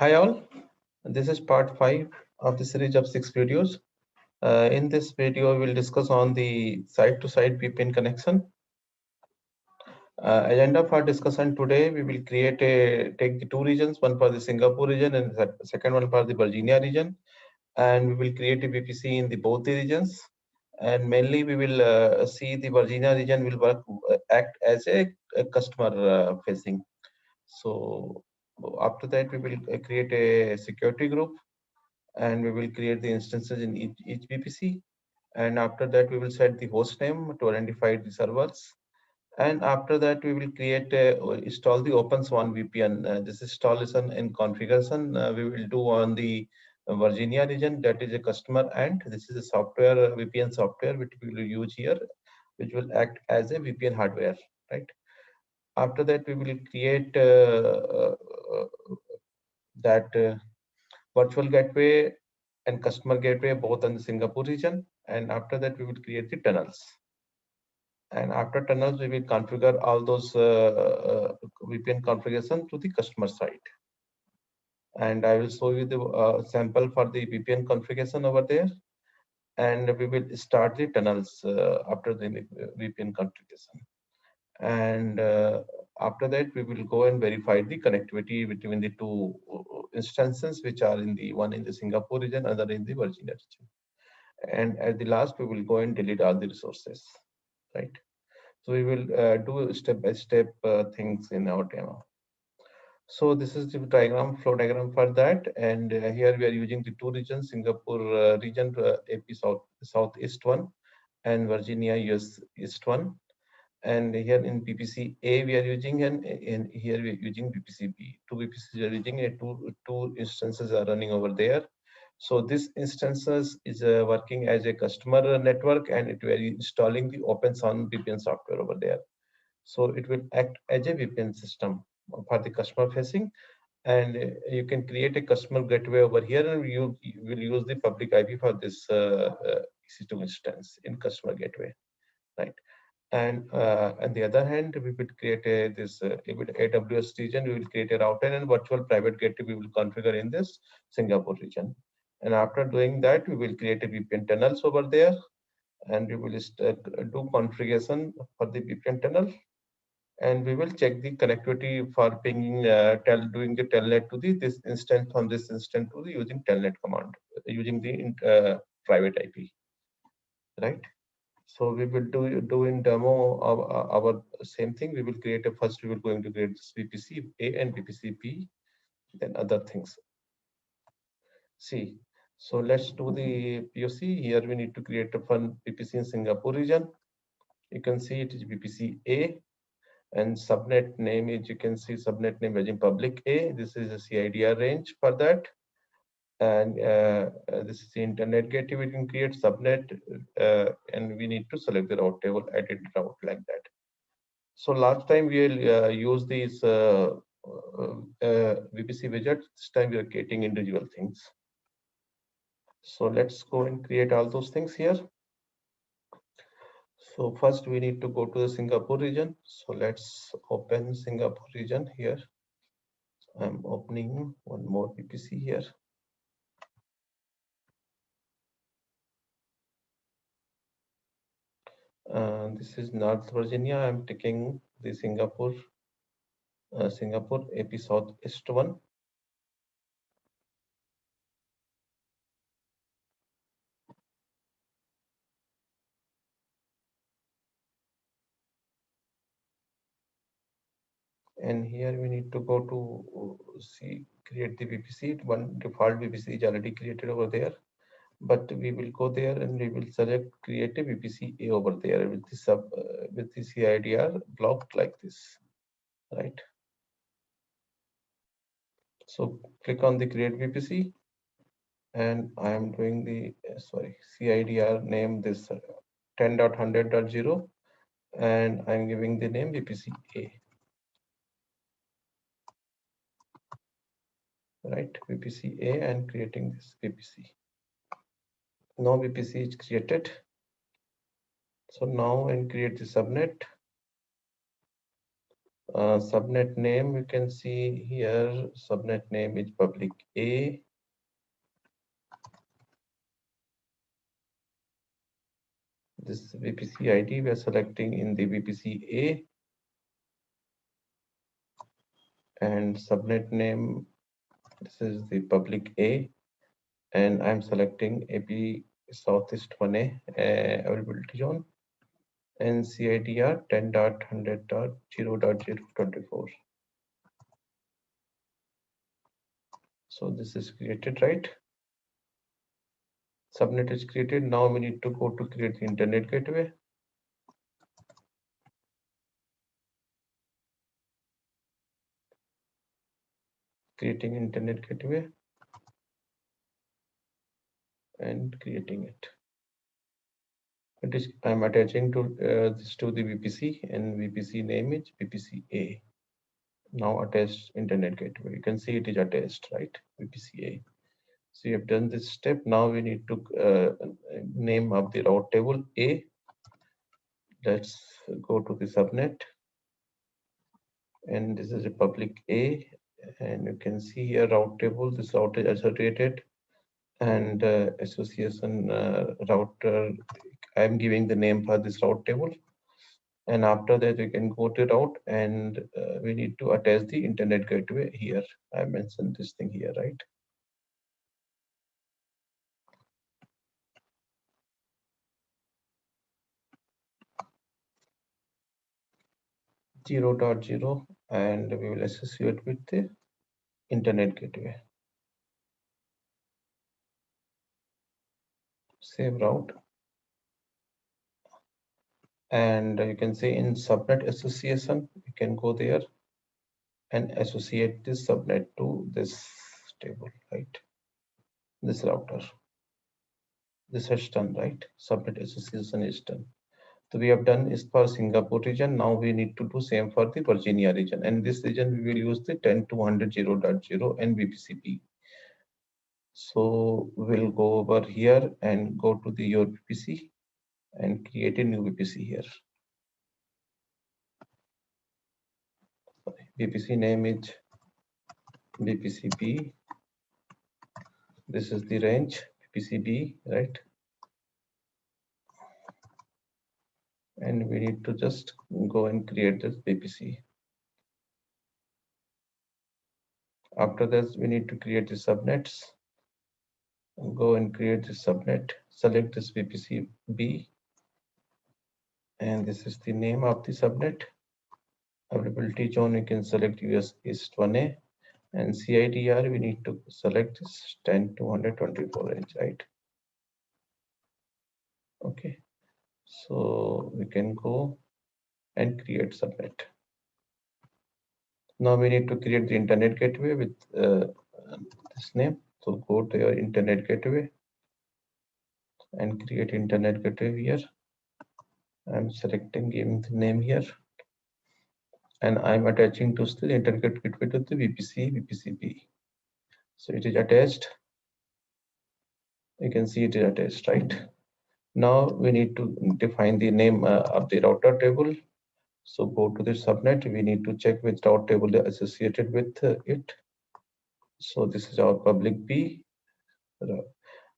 Hi all, this is part 5 of the series of 6 videos. In this video, we'll discuss on the site-to-site VPN connection. Agenda for discussion today, we will take the two regions, one for the Singapore region and the second one for the Virginia region. And we will create a VPC in both the regions. And mainly we will see the Virginia region will act as a customer facing. So after that, we will create a security group and we will create the instances in each VPC. And after that, we will set the host name to identify the servers. And after that, we will install the OpenSwan VPN. This installation and configuration we will do on the Virginia region. That is a customer, and this is a software VPN software which we will use here, which will act as a VPN hardware, right? After that, we will create that virtual gateway and customer gateway both in the Singapore region. And after that, we will create the tunnels. And after tunnels, we will configure all those VPN configuration to the customer side. And I will show you the sample for the VPN configuration over there. And we will start the tunnels after the VPN configuration. And after that, we will go and verify the connectivity between the two instances, which are in the one in the Singapore region, other in the Virginia region. And at the last, we will go and delete all the resources, right? So we will do step-by-step things in our demo. So this is the flow diagram for that. And here we are using the two regions, Singapore region, AP Southeast one, and Virginia US East one. And here in VPC A we are using, and here we are using VPC B. Two VPCs we are using, two instances are running over there. So this instances is working as a customer network, and we are installing the OpenSwan VPN software over there. So it will act as a VPN system for the customer facing, and you can create a customer gateway over here, and you will use the public IP for this EC2 instance in customer gateway, right? And on the other hand, we will create this AWS region. We will create a router and virtual private gateway we will configure in this Singapore region. And after doing that, we will create a VPN tunnels over there, and we will do configuration for the VPN tunnel. And we will check the connectivity for pinging, doing the telnet to this instance from this instance to the using telnet command using the private IP, right? So we will do in demo of our same thing. We will create a first. We will going to create this VPC A and VPC B, then other things. See, so let's do the POC. Here we need to create a fun VPC in Singapore region. You can see it is VPC A, and subnet name is, you can see subnet name as in public A. This is a CIDR range for that. And this is the internet gateway. We can create subnet, and we need to select the route table, edit route like that. So last time we will use these VPC widgets. This time we are creating individual things. So let's go and create all those things here. So first we need to go to the Singapore region. So let's open Singapore region here. I'm opening one more VPC here. This is North Virginia. I'm taking the Singapore AP Southeast one. And here we need to go to create the VPC. One default VPC is already created over there, but we will go there and we will select create a VPC A over there with the CIDR blocked like this, right? So click on the create VPC, and I am doing the CIDR name this 10.100.0, and I'm giving the name VPC A. Right, VPC A, and creating this VPC. Now VPC is created. So now and create the subnet. Subnet name, you can see here, subnet name is public A. This VPC ID we are selecting in the VPC A, and subnet name, this is the public A, and I'm selecting AP Southeast 1A availability zone, and CIDR 10.100.0.024. So this is created, right? Subnet is created. Now we need to go to create the internet gateway. Creating internet gateway and creating it. It is, I'm attaching to this to the VPC, and VPC name is VPC A. Now attached internet gateway. You can see it is attached, right? VPC A. So you have done this step. Now we need to name of the route table A. Let's go to the subnet, and this is a public A, and you can see here route table. This route is associated, and association router. I'm giving the name for this route table, and after that we can go to route, and we need to attach the internet gateway here. I mentioned this thing here, right? 0.0, and we will associate with the internet gateway. Save route, and you can say in subnet association, you can go there and associate this subnet to this table, right? This router. This is done, right? Subnet association is done. So we have done is for Singapore region. Now we need to do same for the Virginia region. And this region we will use the 10.200.0.0 and VPCP. So we'll go over here and go to the your VPC and create a new VPC here. VPC name is VPCP. This is the range VPCB, right? And we need to just go and create this VPC. After this, we need to create the subnets. Go and create the subnet. Select this VPC B, and this is the name of the subnet. Availability zone, you can select US East 1A, and CIDR we need to select this 10.224 range, right? Okay, so we can go and create subnet. Now we need to create the internet gateway with this name. So go to your internet gateway and create internet gateway here. I'm selecting, giving the name here, and I'm attaching to the internet gateway to the VPCB. So it is attached. You can see it is attached, right? Now we need to define the name of the router table. So go to the subnet. We need to check which route table is associated with it. So this is our public B,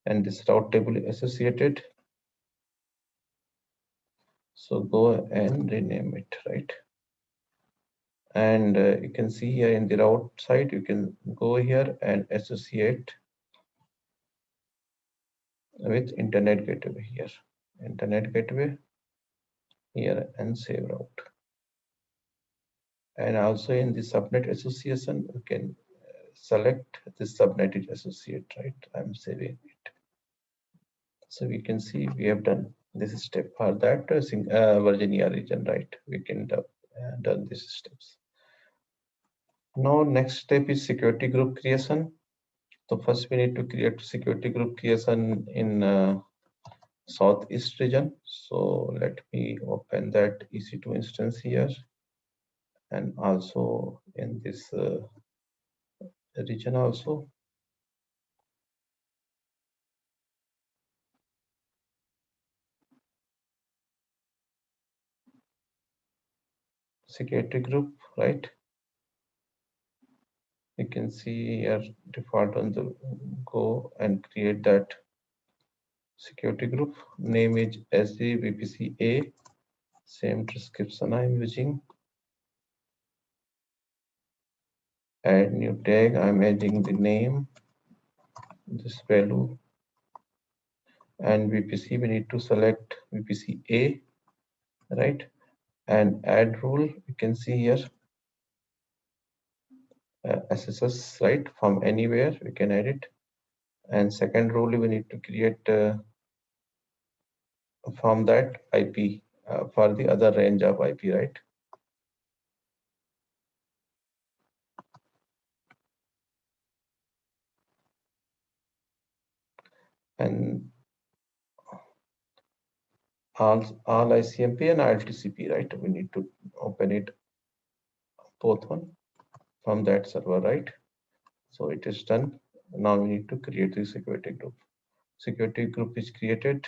and this route table is associated. So go and rename it, right? And you can see here in the route side, you can go here and associate with internet gateway here. Internet gateway here and save route. And also in the subnet association, you can select this subnet is associate, right? I'm saving it. So we can see we have done this step for that Virginia region, right? We can done these steps. Now next step is security group creation. So first we need to create security group creation in Southeast region. So let me open that EC2 instance here, and also in this region also. security group, right? You can see here default on the go and create that security group. Name is SDVPCA. Same description I'm using. Add new tag. I'm adding the name, this value, and VPC. We need to select VPCA, right? And add rule. You can see here SSS, right? From anywhere we can add it. And second rule, we need to create from that IP for the other range of IP, right? And all ICMP and ILTCP, right? We need to open it both one from that server, right? So it is done. Now we need to create the security group. Security group is created.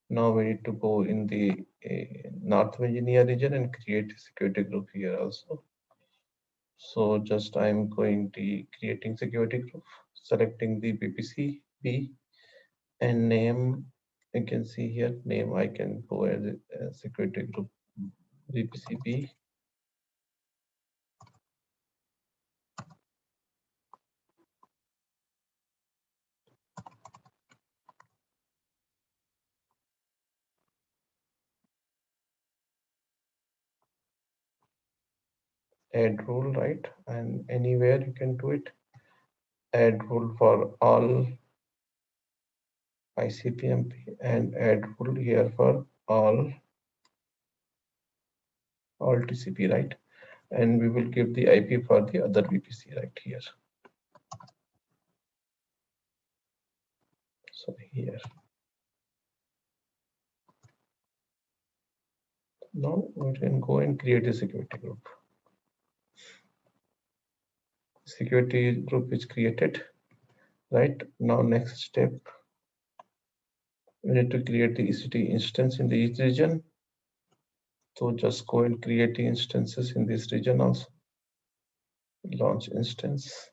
Now we need to go in the North Virginia region and create a security group here also. So just I'm going to creating security group, selecting the VPC B and name. You can see here name. I can go as a security group VPC B. Add rule, right? And anywhere you can do it. Add rule for all ICP-MP and add rule here for all TCP, right? And we will give the IP for the other VPC right here. So here. Now we can go and create a security group. Security group is created, right? Now next step, we need to create the EC2 instance in the each region. So just go and create the instances in this region also. Launch instance.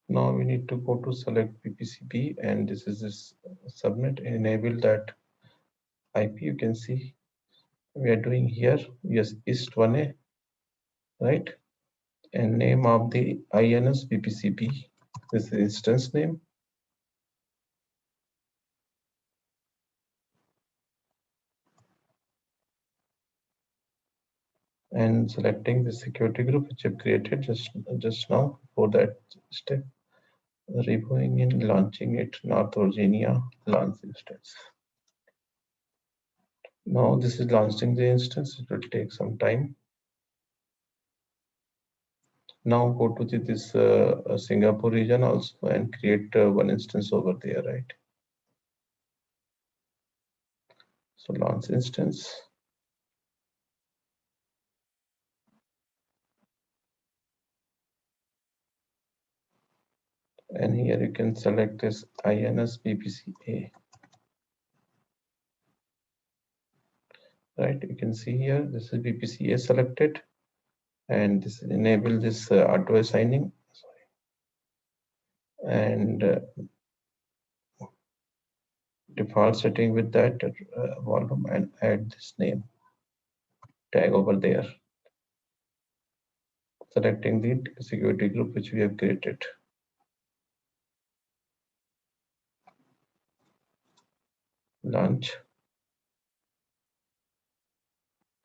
Now we need to go to select VPCB and this is this subnet, enable that IP. You can see we are doing here, yes, East 1A, right? And name of the INS VPCB, this is instance name. And selecting the security group which I've created just now for that step, reviewing in launching it, North Virginia launch instance. Now this is launching the instance, it will take some time. Now go to this Singapore region also and create one instance over there, right? So launch instance. And here you can select this INS VPCA. Right, you can see here, this is VPCA selected. And this enable this auto assigning. And default setting with that volume and add this name tag over there, selecting the security group which we have created.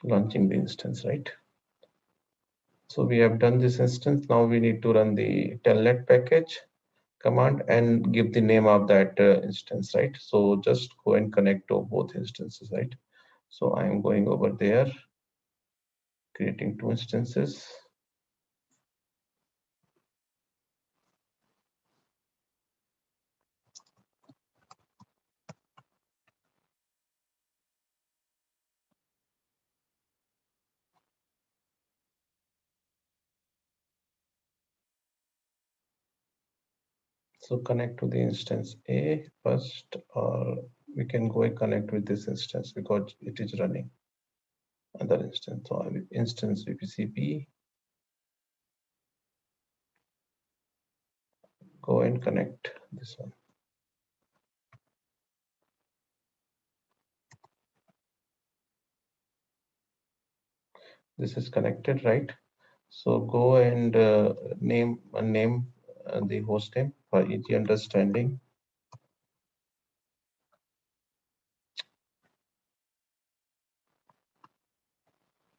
Launching the instance, right? So we have done this instance. Now we need to run the telnet package command and give the name of that instance, right? So just go and connect to both instances, right? So I am going over there, creating two instances. So connect to the instance A first, or we can go and connect with this instance because it is running other instance. So instance VPC B, go and connect this one. This is connected, right? So go and name the host name for easy understanding.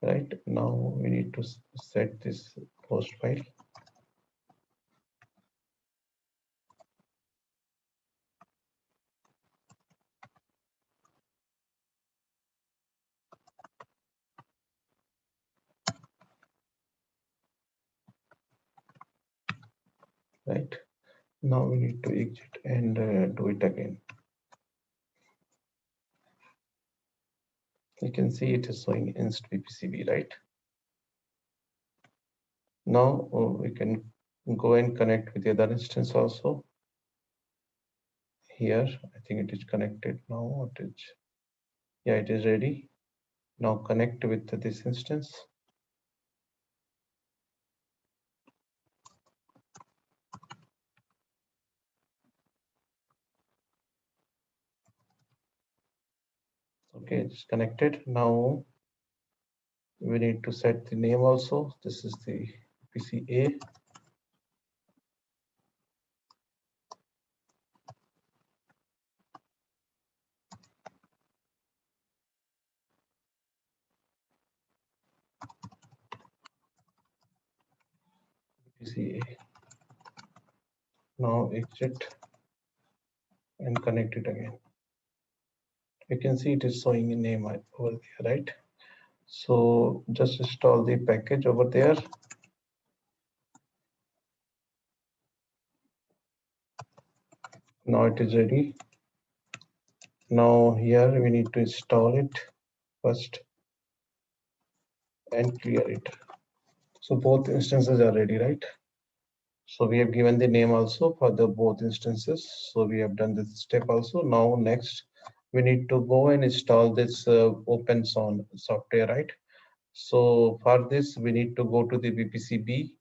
Right now we need to set this host file. Right now we need to exit and do it again. You can see it is showing inst VPCB, right? Now we can go and connect with the other instance also. Here, I think it is connected now. What is? Yeah, it is ready. Now connect with this instance. Okay, it's connected. Now we need to set the name also. This is the PCA. PCA. Now exit and connect it again. You can see it is showing a name over there, right? So just install the package over there. Now it is ready. Now here we need to install it first and clear it. So both instances are ready, right? So we have given the name also for the both instances. So we have done this step also. Now next we need to go and install this OpenSON software, right? So for this we need to go to the VPCB,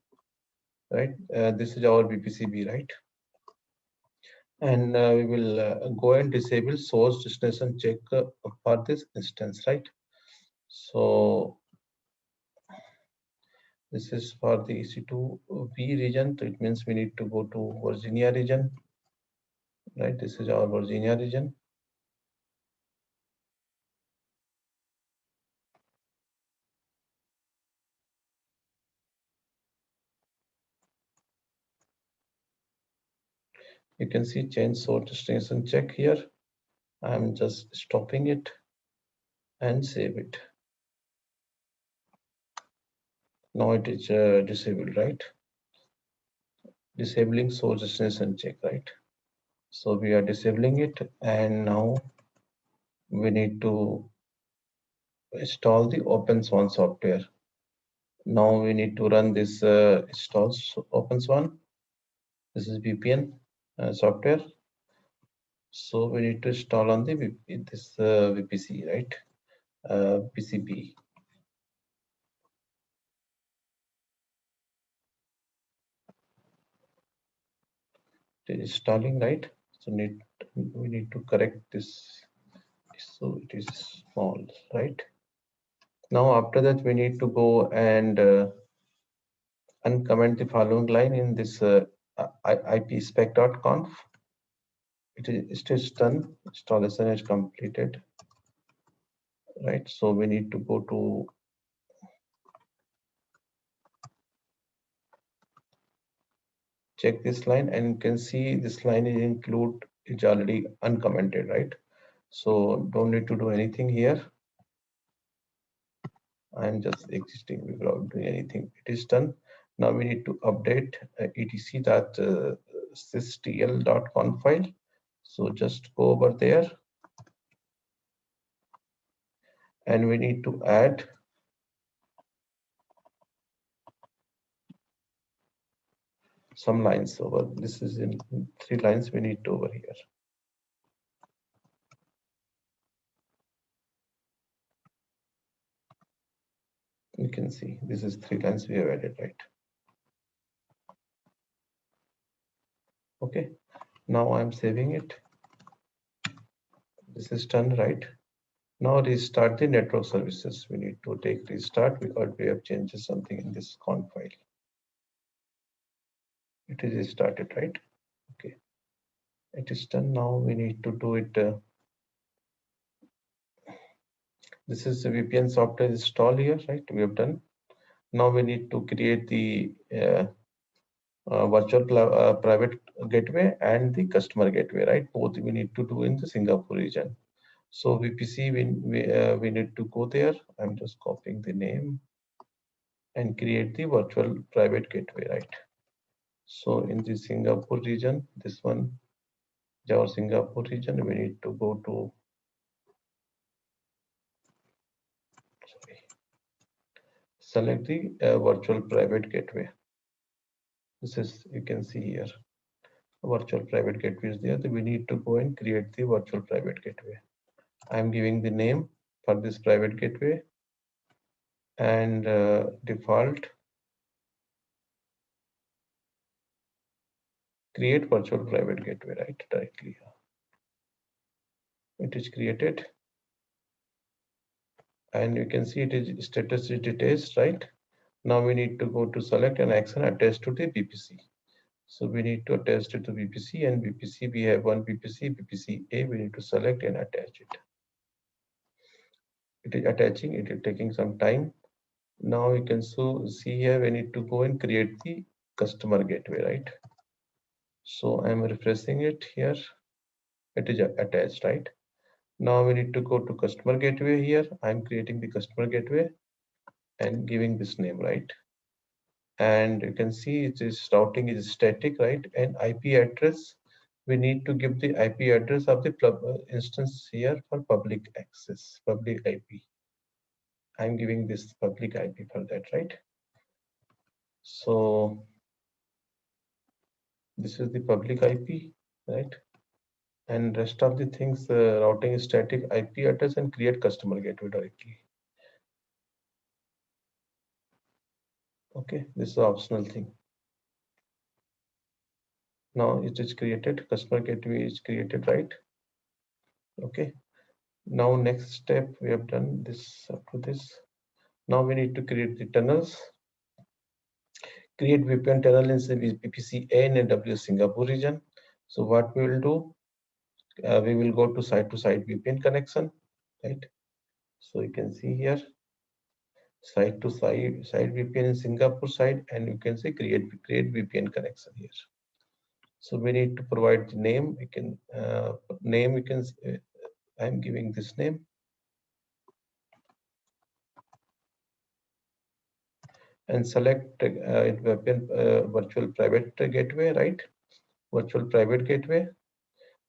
right? This is our VPCB, right? And we will go and disable source destination check for this instance, right? So this is for the EC2B region. So it means we need to go to Virginia region, right? This is our Virginia region. You can see change source destination check here. I'm just stopping it and save it. Now it is disabled, right? Disabling source destination check, right? So we are disabling it, and now we need to install the OpenSwan software. Now we need to run this install OpenSwan. This is VPN software. So we need to install on the this VPC, right? PCB. It is installing, right? So we need to correct this. So it is small, right? Now after that we need to go and uncomment the following line in this ipspec.conf. It is done. Installation is completed, right? So we need to go to check this line, and you can see this line is include is already uncommented, right? So don't need to do anything here. I'm just existing without doing anything. It is done. Now we need to update etc.systl.conf file. So just go over there, and we need to add some lines over. This is in 3 lines we need to over here. You can see this is 3 lines we have added, right? Okay, now I'm saving it. This is done, right? Now restart the network services. We need to take restart because we have changed something in this conf file. It is restarted, right? Okay, it is done. Now we need to do it. This is the VPN software install here, right? We have done. Now we need to create the virtual private gateway and the customer gateway, right? Both we need to do in the Singapore region. So VPC, we need to go there. I'm just copying the name and create the virtual private gateway, right? So in the Singapore region, this one, our Singapore region, we need to go to, sorry, select the virtual private gateway. This is, you can see here, virtual private gateway is there. We need to go and create the virtual private gateway. I'm giving the name for this private gateway and default create virtual private gateway, right? Directly here. It is created and you can see it is status is details, right? Now we need to go to select an action attached to the VPC. So we need to attach it to VPC and VPC, we have one VPC, VPC A, we need to select and attach it. It is attaching, it is taking some time. Now you can see here, we need to go and create the customer gateway, right? So I'm refreshing it here. It is attached, right? Now we need to go to customer gateway here. I'm creating the customer gateway and giving this name, right? And you can see it is routing is static, right? And IP address, we need to give the IP address of the instance here for public access, public IP. I'm giving this public IP for that, right? So this is the public IP, right? And rest of the things, routing is static, IP address and create customer gateway directly. Okay, this is an optional thing. Now it is created, customer gateway is created, right? Okay, now next step, we have done this up to this. Now we need to create the tunnels. Create VPN tunnel in VPC A and AWS Singapore region. So what we will do, we will go to site VPN connection, right? So you can see here, site VPN in Singapore side, and you can say create VPN connection here. So we need to provide the name. We can name. You can. I'm giving this name. And select virtual private gateway, right? Virtual private gateway.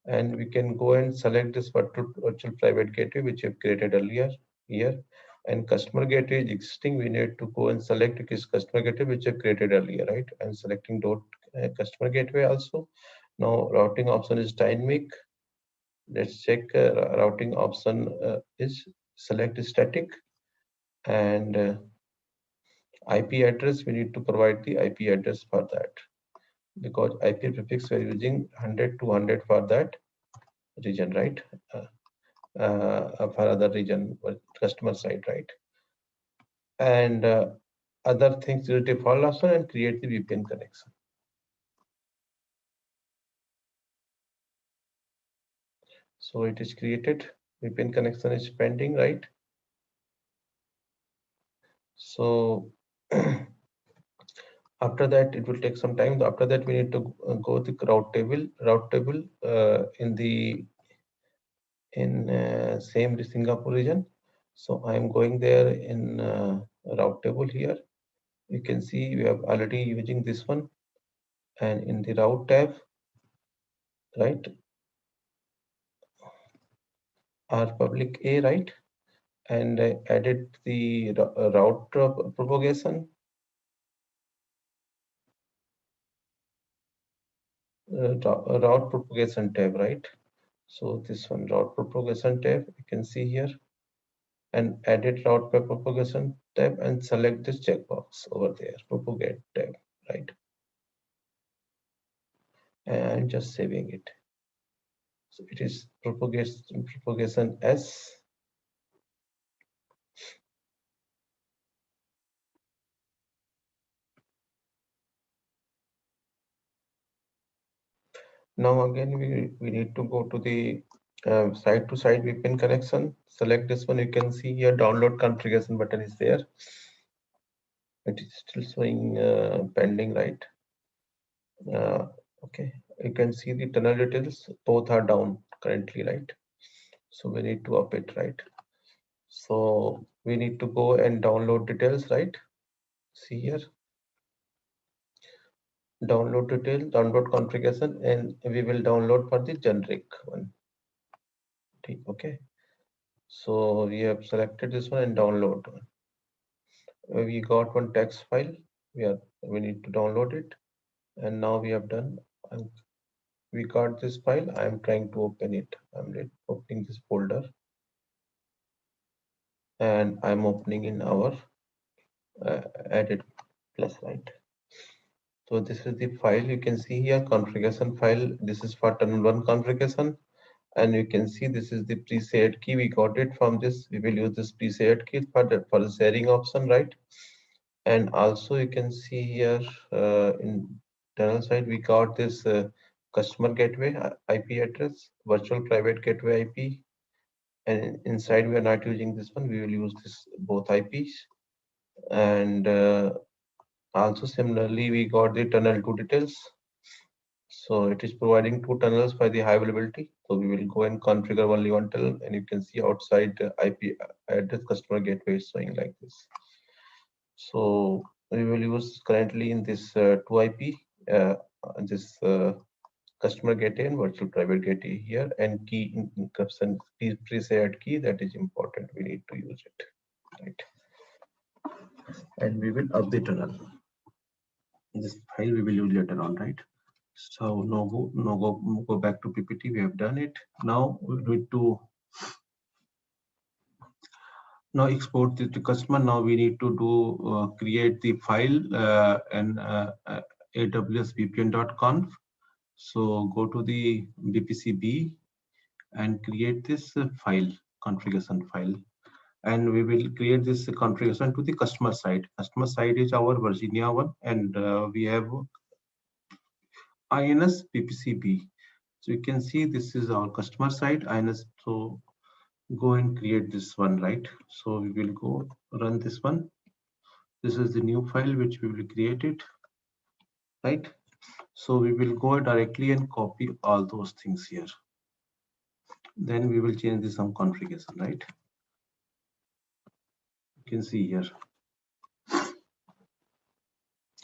And we can go and select this virtual private gateway, which we've created earlier here. And customer gateway is existing. We need to go and select this customer gateway, which we've created earlier, right? And selecting customer gateway also. Now routing option is dynamic. Let's check routing option is select static and IP address. We need to provide the IP address for that because IP prefix we're using 100 to 100 for that region, right? For other region customer side, right? And other things will default option and create the VPN connection. So it is created. VPN connection is pending, right? So after that, it will take some time. After that, we need to go the route table in same Singapore region. So I am going there in route table here. You can see we have already using this one, and in the route tab, right? Our public A, right? And I added the route propagation. route propagation tab, right? So this one, route propagation tab, you can see here, and edit route by propagation tab and select this checkbox over there, propagate tab, right? And just saving it. So it is propagation S. Now again, we need to go to the side-to-side VPN connection. Select this one. You can see here download configuration button is there. It is still showing pending, right? Okay, you can see the tunnel details. Both are down currently, right? So we need to up it, right? So we need to go and download details, right? See here, download detail, download configuration, and we will download for the generic one. Okay. So we have selected this one and download. We got one text file. We need to download it, and now we have done. And we got this file. I am trying to open it. I'm opening this folder, and I'm opening in our edit plus, right. So this is the file. You can see here configuration file. This is for tunnel 1 configuration, and you can see this is the pre-shared key. We got it from this. We will use this pre-shared key for the sharing option, right? And also you can see here in tunnel side we got this customer gateway IP address, virtual private gateway IP, and inside we are not using this one. We will use this both IPs. And also similarly we got the tunnel 2 details. So it is providing 2 tunnels for the high availability. So we will go and configure only one tunnel, and you can see outside IP address customer gateway is showing like this. So we will use currently in this 2IP, this customer gateway and virtual private gateway here, and key encryption pre-shared key, that is important. We need to use it, right? And we will up the tunnel. This file we will use later on, right? So go back to PPT. We have done it. Now we need to export this to customer. Now we need to do create the file and AWS VPN.conf. So go to the VPC-B and create this file, configuration file. And we will create this configuration to the customer side. Customer side is our Virginia one, and we have INS VPC-B. So you can see this is our customer side, INS. So go and create this one, right? So we will go run this one. This is the new file which we will create it, right? So we will go directly and copy all those things here. Then we will change the some configuration, right? You can see here.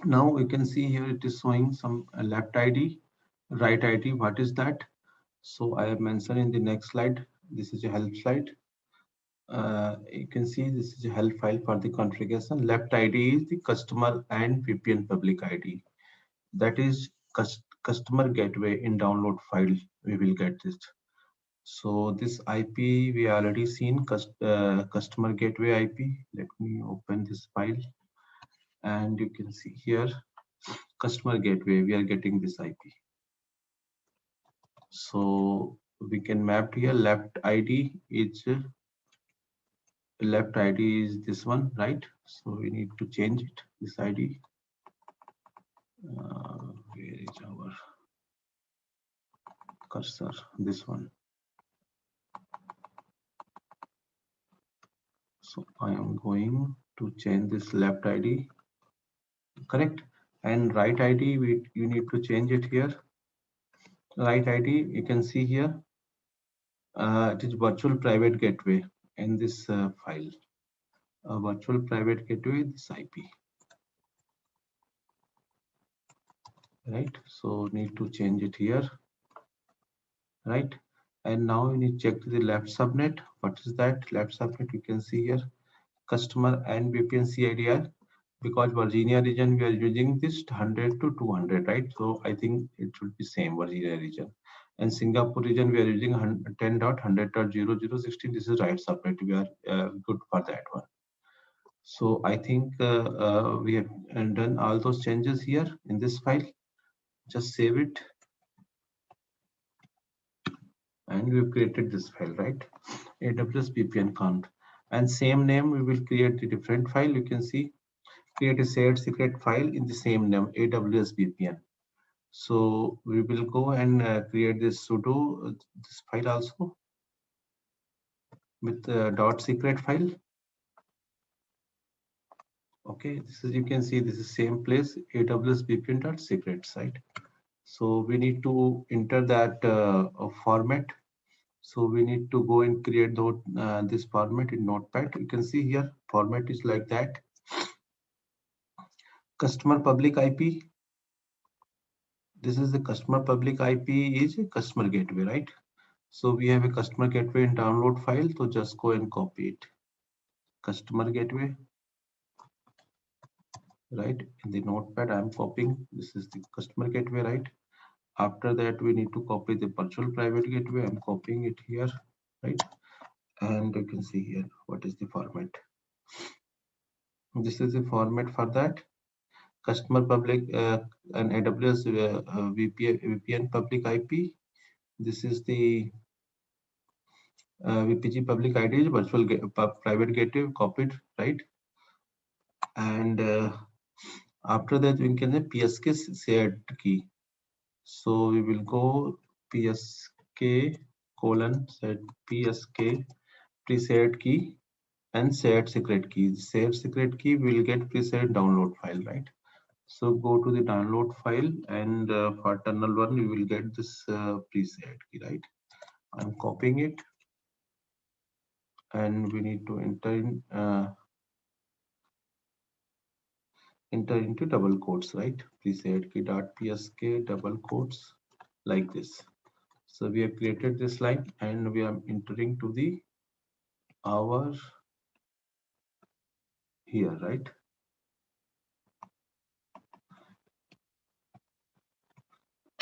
Now we can see here it is showing some left ID, right ID. What is that? So I have mentioned in the next slide. This is a help slide. You can see this is a help file for the configuration. Left ID is the customer and VPN public ID. That is customer gateway in download file. We will get this. So this IP we already seen customer gateway IP. Let me open this file, and you can see here customer gateway. We are getting this IP. So we can map here. Left ID is this one, right? So we need to change it. This ID. Where is our cursor? This one. So I am going to change this left ID, correct? And right ID, you need to change it here. Right ID, you can see here, it is virtual private gateway in this file. Virtual private gateway, this IP, right? So need to change it here, right? And now you need to check the left subnet. What is that left subnet? You can see here, customer and VPN CIDR. because Virginia region we are using this 100 to 200, right? So I think it should be same Virginia region. And Singapore region we are using 10.100.0016. This is right subnet. We are good for that one. So I think we have done all those changes here in this file. Just save it, and we've created this file, right? AWS VPN count, and same name we will create a different file. You can see create a shared secret file in the same name AWS VPN. So we will go and create this sudo this file also with dot secret file. Okay, this is, you can see this is same place AWS VPN dot secrets, right? So we need to enter that format. So we need to go and create this format in Notepad. You can see here format is like that. Customer public IP. This is the customer public IP is a customer gateway, right? So we have a customer gateway in download file. So just go and copy it. Customer gateway, right? In the Notepad, I'm copying. This is the customer gateway, right? After that, we need to copy the virtual private gateway. I'm copying it here, right? And you can see here what is the format. This is the format for that. Customer public and AWS VPN public IP. This is the VPG public ID is private gateway copied, right? And after that we can say PSK shared key. So we will go PSK colon set PSK pre-shared key and shared secret key. Shared secret key will get pre-shared download file, right? So go to the download file, and for tunnel one, you will get this preset key, right? I'm copying it, and we need to enter into double quotes, right? Preset key dot psk double quotes like this. So we have created this line, and we are entering to the our here, right?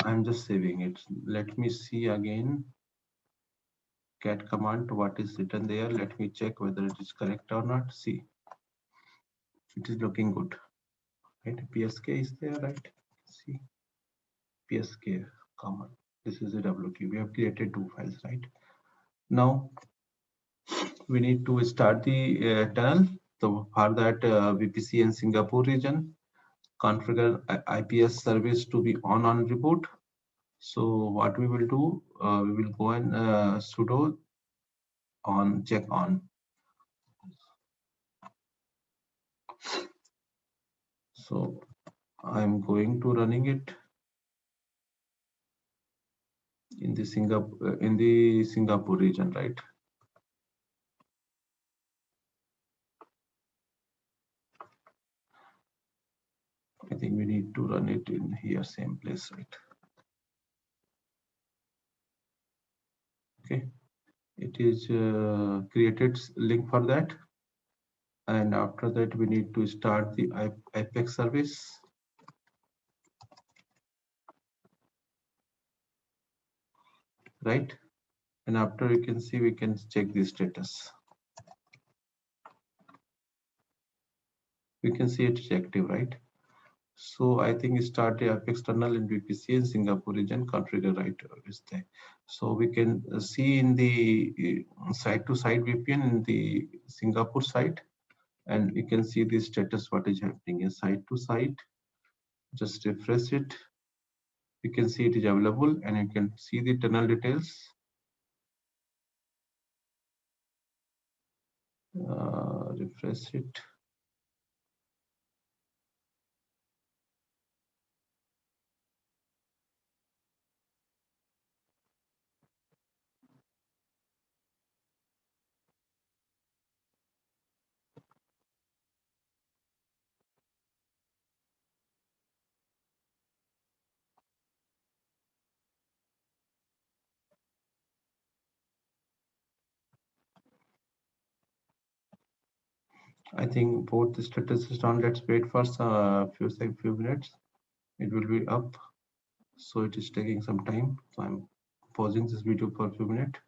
I'm just saving it. Let me see again. Cat command, what is written there? Let me check whether it is correct or not. See, it is looking good, right? PSK is there, right? See, PSK command. This is a WQ. We have created two files, right? Now we need to start the tunnel. So for that, VPC and Singapore region, configure IPS service to be on report. So what we will do, we will go and sudo on check on. So I'm going to running it in the Singapore region, right? I think we need to run it in here, same place, right? Okay, it is created link for that, and after that we need to start the Apex service, right? And after you can see, we can check the status. We can see it's active, right? So I think start the Apex tunnel in VPC in Singapore region, configure right is there. So we can see in the side-to-side VPN in the Singapore side, and you can see the status what is happening in side-to-side. Just refresh it. You can see it is available, and you can see the tunnel details. Refresh it. I think both the status is down. Let's wait for a few minutes. It will be up. So it is taking some time. So I'm pausing this video for a few minutes.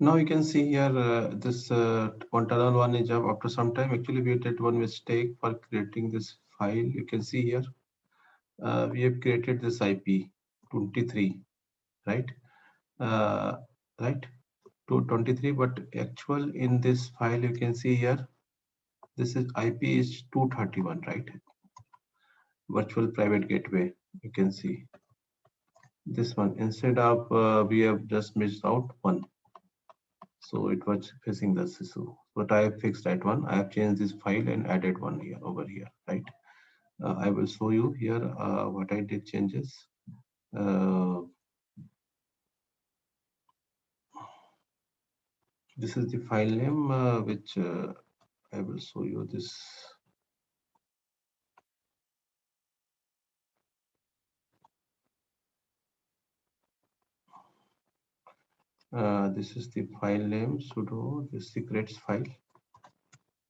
Now you can see here this one tunnel one is up after some time. Actually, we did one mistake for creating this file. You can see here we have created this IP 23, right? Uh, right, 223. But actual in this file, you can see here this is IP is 231, right? Virtual private gateway. You can see this one. Instead of we have just missed out one. So it was facing the issue, but I have fixed that one. I have changed this file and added one here over here, right? I will show you here what I did changes. Uh, this is the file name which I will show you this. This is the file name sudo the secrets file.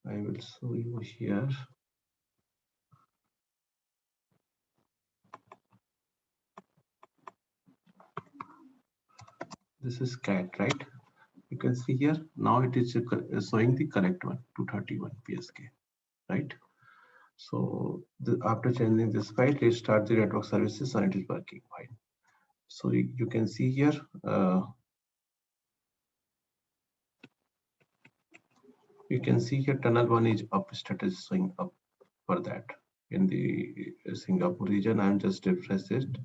I will show you here. This is cat, right? You can see here now it is showing the correct one, 231 PSK, right? So after changing this file, restart the network services and it is working fine. So you can see here, you can see here tunnel one is up, status showing up for that in the Singapore region. I'm just refresh it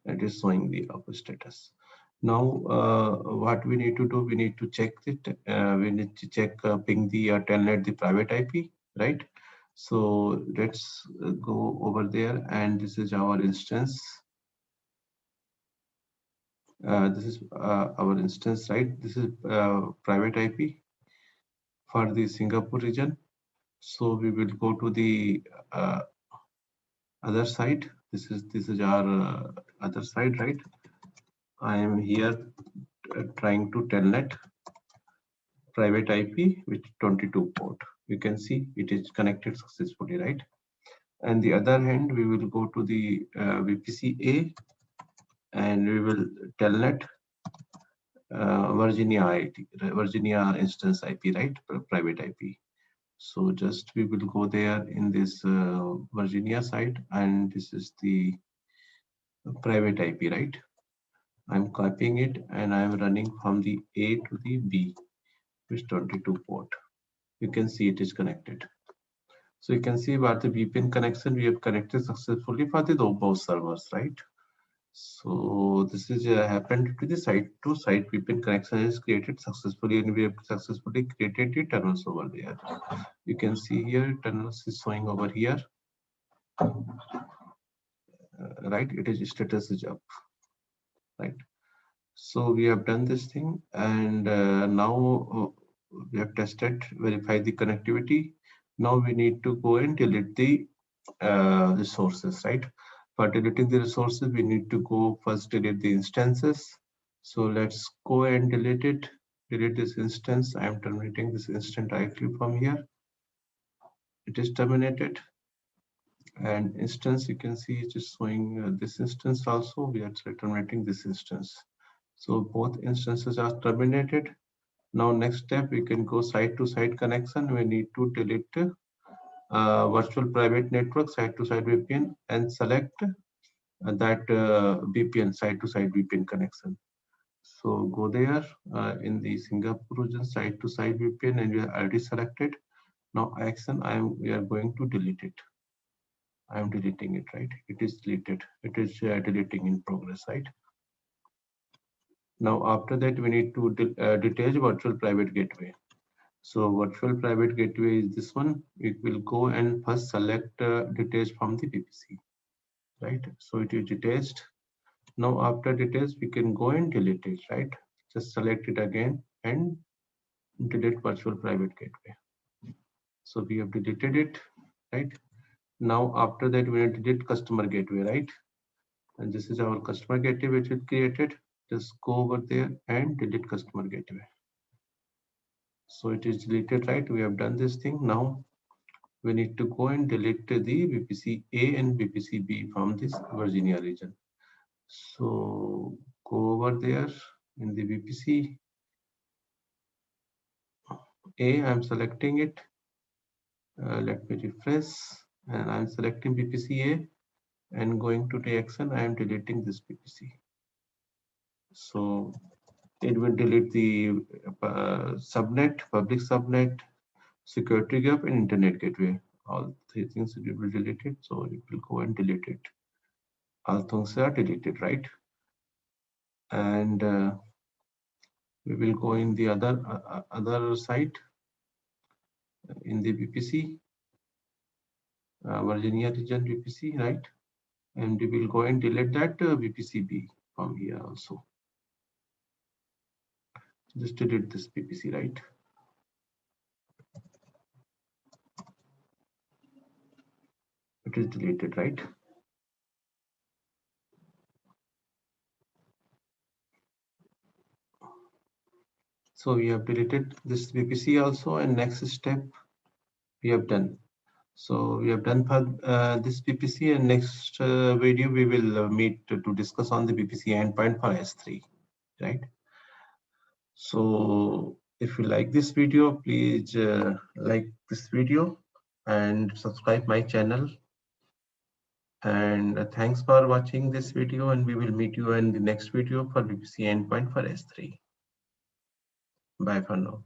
and it is showing the up status. Now what we need to do, we need to check it. We need to check ping the telnet the private IP, right? So let's go over there, and this is our instance. This is our instance, right? This is private IP for the Singapore region. So we will go to the other side. This is our other side, right? I am here trying to telnet private IP with 22 port. You can see it is connected successfully, right? And the other hand, we will go to the VPC A and we will telnet Virginia IT, Virginia instance IP, right? Private IP. So just we will go there in this Virginia side, and this is the private IP, right? I'm copying it and I'm running from the A to the B with 22 port. You can see it is connected. So you can see about the VPN connection we have connected successfully for the both servers, right? So this is happened to the site-to-site VPN connection is created successfully, and we have successfully created the tunnels over there. You can see here tunnels is showing over here, right? It is status is up, right? So we have done this thing, and now we have tested, verified the connectivity. Now we need to go and delete the resources, right? For deleting the resources, we need to go first delete the instances. So let's go and delete it. Delete this instance. I am terminating this instance directly from here. It is terminated. And instance, you can see it is showing this instance also. We are terminating this instance. So both instances are terminated. Now next step, we can go site-to-site connection. We need to delete virtual private network site-to-site VPN and select that VPN site-to-site VPN connection. So go there in the Singapore region site-to-site VPN, and we are already selected. Now action, we are going to delete it. I am deleting it, right? It is deleted. It is deleting in progress, right? Now after that, we need to detach virtual private gateway. So virtual private gateway is this one. We will go and first select detach from the VPC, right? So it is detached. Now after detach, we can go and delete it, right? Just select it again and delete virtual private gateway. So we have deleted it, right? Now after that, we will delete customer gateway, right? And this is our customer gateway which we created. Just go over there and delete customer gateway. So it is deleted, right? We have done this thing. Now we need to go and delete the VPC A and VPC B from this Virginia region. So go over there in the VPC A, I'm selecting it. Let me refresh, and I'm selecting VPC A and going to the action. I am deleting this VPC. So it will delete the subnet, public subnet, security gap, and internet gateway. All three things it will delete it. So it will go and delete it. All things are deleted, right? And we will go in the other site in the VPC, Virginia region VPC, right? And we will go and delete that VPC-B from here also. Just delete this VPC, right? It is deleted, right? So we have deleted this VPC also, and next step we have done. So we have done for this VPC, and next video we will meet to discuss on the VPC endpoint for S3, right? So if you like this video, please like this video and subscribe my channel. And thanks for watching this video, and we will meet you in the next video for VPC endpoint for S3. Bye for now.